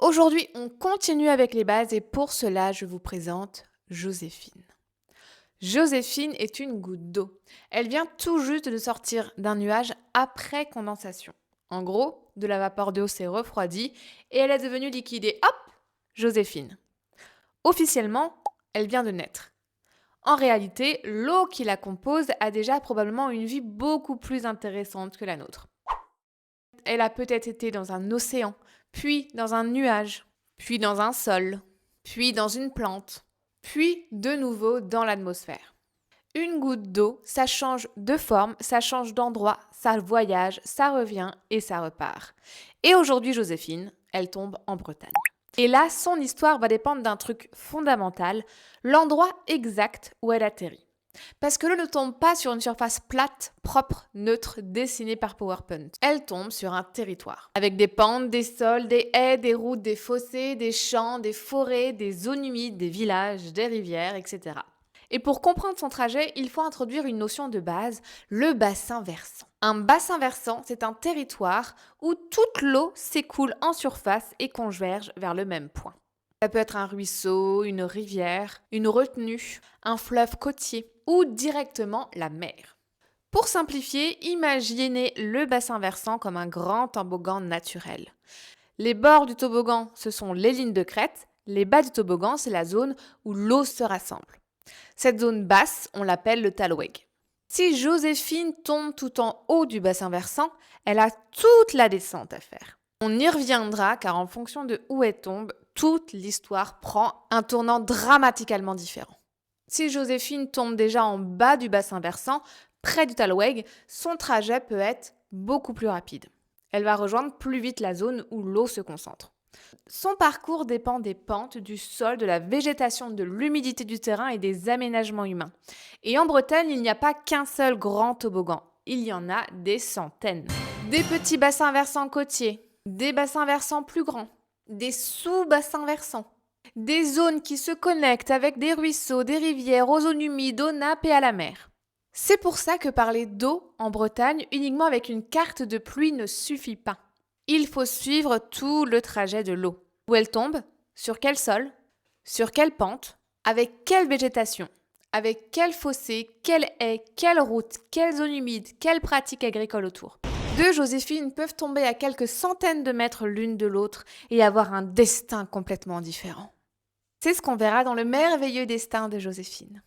Aujourd'hui, on continue avec les bases et pour cela, je vous présente Joséphine. Joséphine est une goutte d'eau. Elle vient tout juste de sortir d'un nuage après condensation. En gros, de la vapeur d'eau s'est refroidie et elle est devenue liquide et hop, Joséphine. Officiellement, elle vient de naître. En réalité, l'eau qui la compose a déjà probablement une vie beaucoup plus intéressante que la nôtre. Elle a peut-être été dans un océan, puis dans un nuage, puis dans un sol, puis dans une plante, puis de nouveau dans l'atmosphère. Une goutte d'eau, ça change de forme, ça change d'endroit, ça voyage, ça revient et ça repart. Et aujourd'hui, Joséphine, elle tombe en Bretagne. Et là, son histoire va dépendre d'un truc fondamental, l'endroit exact où elle atterrit. Parce que l'eau ne tombe pas sur une surface plate, propre, neutre, dessinée par PowerPoint. Elle tombe sur un territoire. Avec des pentes, des sols, des haies, des routes, des fossés, des champs, des forêts, des zones humides, des villages, des rivières, etc. Et pour comprendre son trajet, il faut introduire une notion de base, le bassin versant. Un bassin versant, c'est un territoire où toute l'eau s'écoule en surface et converge vers le même point. Ça peut être un ruisseau, une rivière, une retenue, un fleuve côtier ou directement la mer. Pour simplifier, imaginez le bassin versant comme un grand toboggan naturel. Les bords du toboggan, ce sont les lignes de crête. Les bas du toboggan, c'est la zone où l'eau se rassemble. Cette zone basse, on l'appelle le talweg. Si Joséphine tombe tout en haut du bassin versant, elle a toute la descente à faire. On y reviendra car en fonction de où elle tombe, toute l'histoire prend un tournant dramatiquement différent. Si Joséphine tombe déjà en bas du bassin versant, près du talweg, son trajet peut être beaucoup plus rapide. Elle va rejoindre plus vite la zone où l'eau se concentre. Son parcours dépend des pentes, du sol, de la végétation, de l'humidité du terrain et des aménagements humains. Et en Bretagne, il n'y a pas qu'un seul grand toboggan. Il y en a des centaines. Des petits bassins versants côtiers, des bassins versants plus grands, des sous-bassins versants, des zones qui se connectent avec des ruisseaux, des rivières, aux zones humides, aux nappes et à la mer. C'est pour ça que parler d'eau en Bretagne uniquement avec une carte de pluie ne suffit pas. Il faut suivre tout le trajet de l'eau. Où elle tombe, sur quel sol, sur quelle pente, avec quelle végétation, avec quel fossé, quelle haie, quelle route, quelle zone humide, quelle pratique agricole autour. Deux Joséphines peuvent tomber à quelques centaines de mètres l'une de l'autre et avoir un destin complètement différent. C'est ce qu'on verra dans le merveilleux destin de Joséphine.